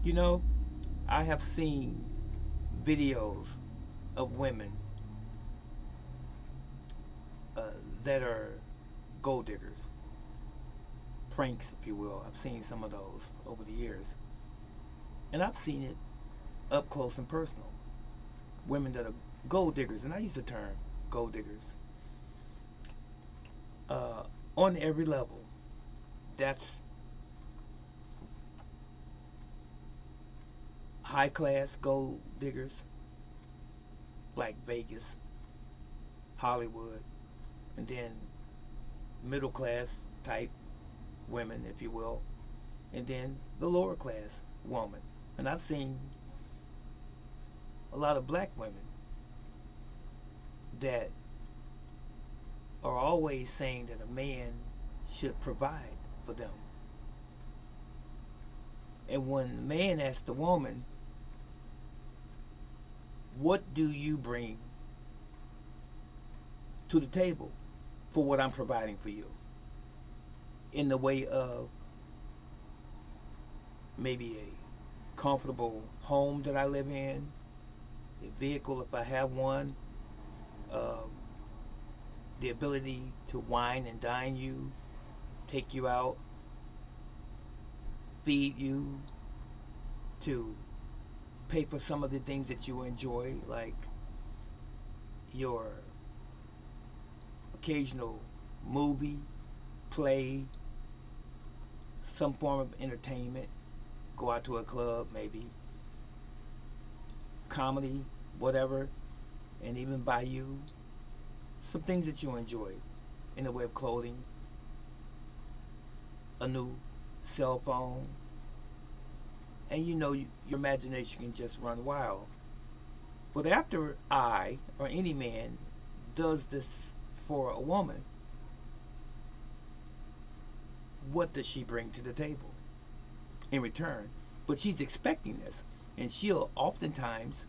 You know, I have seen videos of women uh, that are gold diggers, pranks, if you will. I've seen some of those over the years, and I've seen it up close and personal. Women that are gold diggers, and I use the term gold diggers uh, on every level. That's high class gold diggers like Vegas, Hollywood, and then middle class type women, if you will, and then the lower class woman. And I've seen a lot of black women that are always saying that a man should provide for them. And when the man asks the woman, what do you bring to the table for what I'm providing for you? In the way of maybe a comfortable home that I live in, a vehicle if I have one, um, the ability to wine and dine you, take you out, feed you, to pay for some of the things that you enjoy, like your occasional movie, play, some form of entertainment, go out to a club, maybe comedy, whatever, and even buy you some things that you enjoy in the way of clothing, a new cell phone, and you know your imagination can just run wild. But after I or any man does this for a woman, what does she bring to the table in return? But she's expecting this, and she'll oftentimes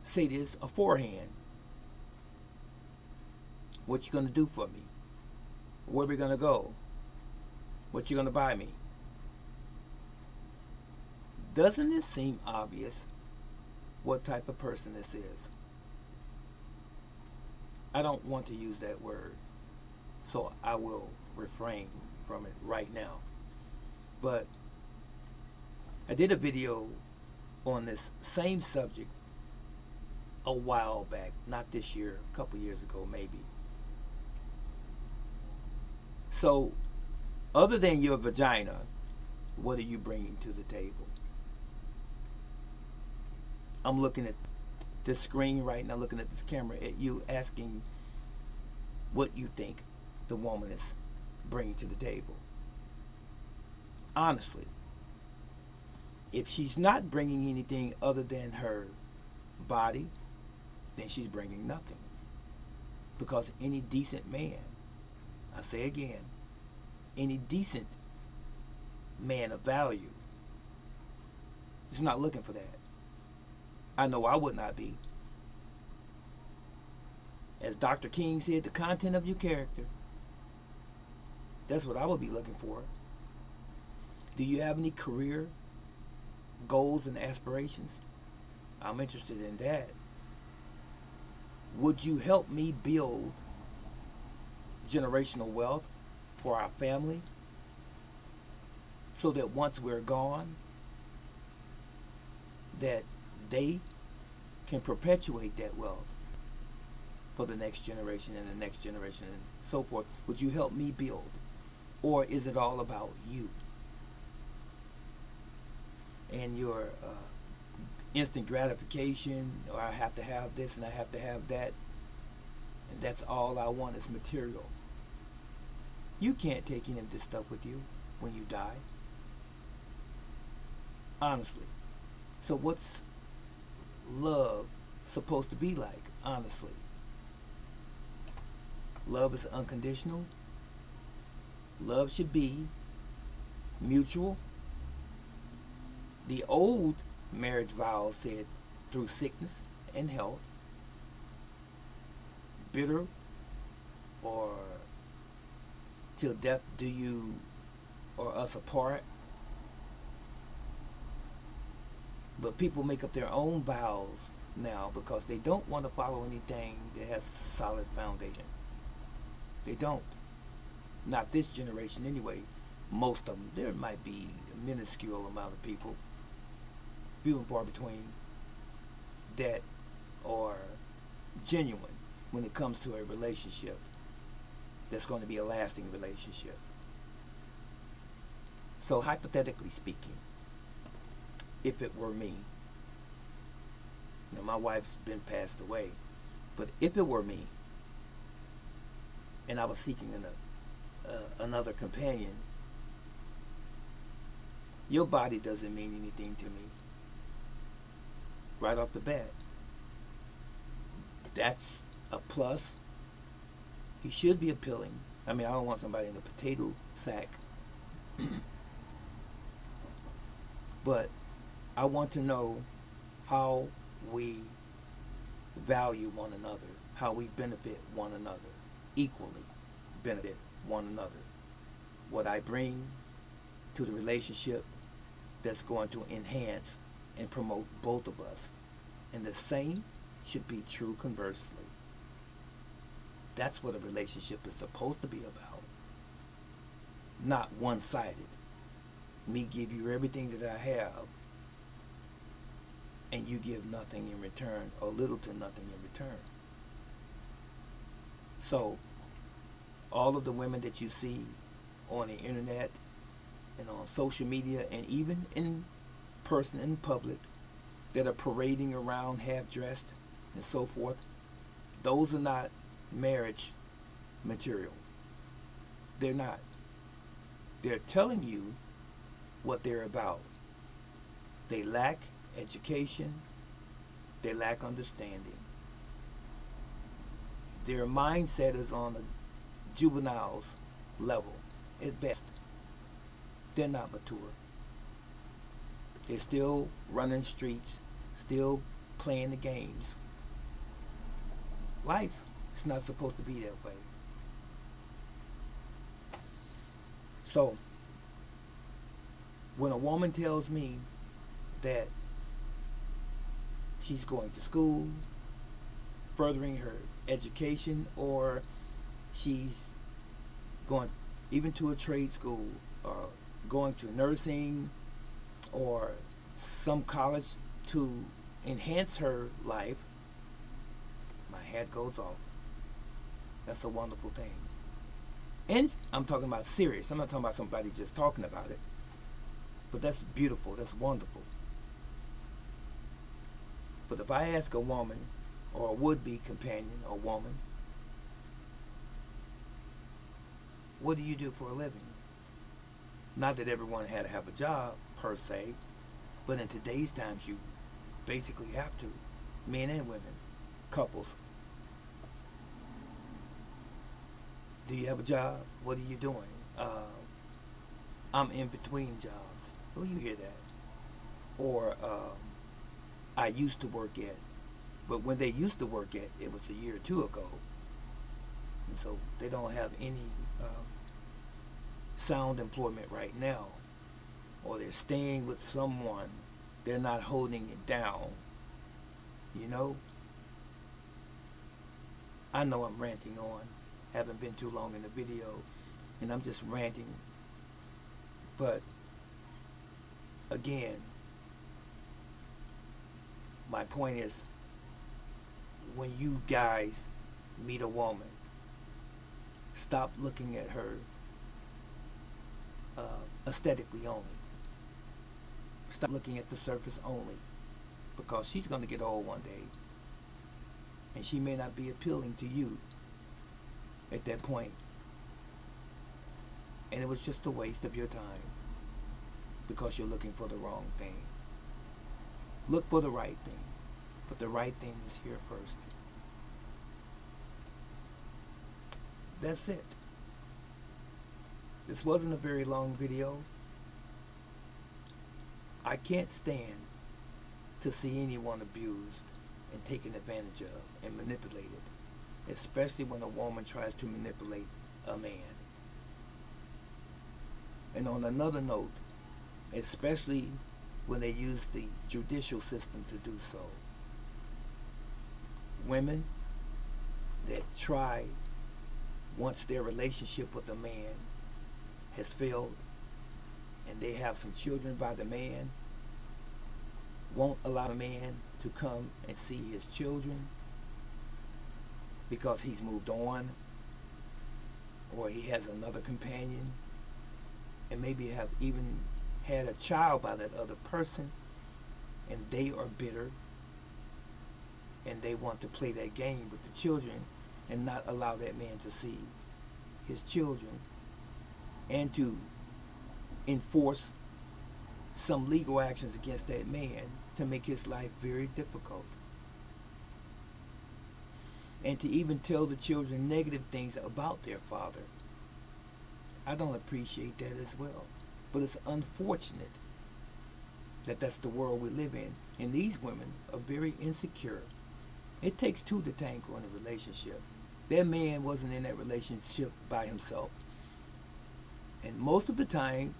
say this aforehand. What you gonna do for me? Where we gonna go? What you gonna buy me? Doesn't it seem obvious what type of person this is? I don't want to use that word, so I will refrain from it right now. But I did a video on this same subject a while back, not this year, a couple years ago maybe. So, other than your vagina, what are you bringing to the table? I'm looking at this screen right now, looking at this camera at you, asking what you think the woman is bringing to the table. Honestly, if she's not bringing anything other than her body, then she's bringing nothing. Because any decent man, I say again, any decent man of value is not looking for that. I know I would not be. As Dr. King said, the content of your character. That's what I would be looking for. Do you have any career goals and aspirations? I'm interested in that. Would you help me build generational wealth for our family so that once we're gone, that they can perpetuate that wealth for the next generation and the next generation and so forth? Would you help me build? Or is it all about you and your instant gratification, or I have to have this and I have to have that, and that's all I want is material? You can't take any of this stuff with you when you die. Honestly. So what's love supposed to be like, honestly? Love is unconditional. Love should be mutual. The old marriage vows said through sickness and health, bitter, or till death do you or us apart. But people make up their own vows now because they don't want to follow anything that has a solid foundation. They don't. Not this generation anyway. Most of them. There might be a minuscule amount of people, few and far between, that are genuine when it comes to a relationship that's going to be a lasting relationship. So hypothetically speaking, if it were me, now my wife's been passed away, but if it were me and I was seeking another companion, your body doesn't mean anything to me right off the bat. That's a plus. He should be appealing. I mean, I don't want somebody in a potato sack. But I want to know how we value one another, how we benefit one another, equally benefit one another. What I bring to the relationship that's going to enhance and promote both of us. And the same should be true conversely. That's what a relationship is supposed to be about. Not one-sided. Me give you everything that I have and you give nothing in return, or little to nothing in return. So all of the women that you see on the internet and on social media and even in person in public that are parading around half dressed and so forth, those are not marriage material. They're not. They're telling you what they're about. They lack education. They lack understanding. Their mindset is on a juvenile's level at best. They're not mature. They're still running streets, still playing the games. Life is not supposed to be that way. So, when a woman tells me that she's going to school, furthering her education, or she's going even to a trade school, or going to nursing, or some college to enhance her life, my hat goes off. That's a wonderful thing. And I'm talking about serious. I'm not talking about somebody just talking about it. But that's beautiful. That's wonderful. But if I ask a woman, or a would-be companion or woman, what do you do for a living? Not that everyone had to have a job, per se, but in today's times, you basically have to. Men and women, couples. Do you have a job? What are you doing? I'm in between jobs. Well, you hear that. Or I used to work at. But when they used to work at, it was a year or two ago. And so they don't have any sound employment right now. Or they're staying with someone. They're not holding it down. You know? I know I'm ranting on. Haven't been too long in the video. And I'm just ranting. But again, my point is, when you guys meet a woman, stop looking at her aesthetically only. Stop looking at the surface only, because she's going to get old one day, and she may not be appealing to you at that point. And it was just a waste of your time because you're looking for the wrong thing. Look for the right thing, but the right thing is here first. That's it. This wasn't a very long video. I can't stand to see anyone abused and taken advantage of and manipulated, especially when a woman tries to manipulate a man. And on another note, especially when they use the judicial system to do so. Women that try, once their relationship with a man has failed and they have some children by the man, won't allow a man to come and see his children because he's moved on or he has another companion, and maybe have even had a child by that other person, and they are bitter and they want to play that game with the children and not allow that man to see his children, and to enforce some legal actions against that man to make his life very difficult, and to even tell the children negative things about their father. I don't appreciate that as well. But it's unfortunate that that's the world we live in. And these women are very insecure. It takes two to tango in a relationship. That man wasn't in that relationship by himself. And most of the time,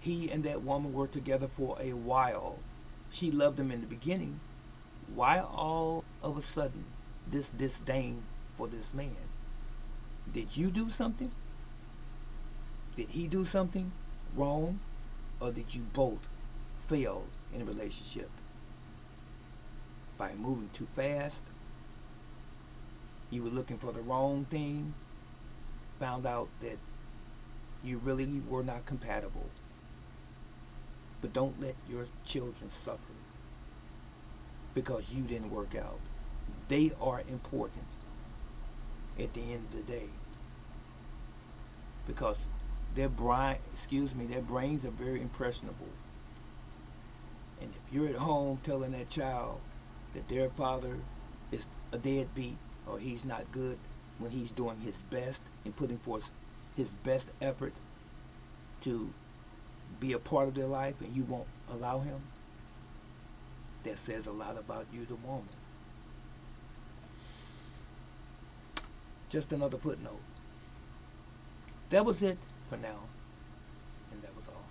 he and that woman were together for a while. She loved him in the beginning. Why all of a sudden this disdain for this man? Did you do something? Did he do something wrong? Or did you both fail in a relationship? By moving too fast, you were looking for the wrong thing, found out that you really were not compatible. But don't let your children suffer because you didn't work out. They are important at the end of the day, because their brains are very impressionable. And if you're at home telling that child that their father is a deadbeat or he's not good when he's doing his best and putting forth his best effort to be a part of their life, and you won't allow him, that says a lot about you, the woman. Just another footnote. That was it for now, and that was all.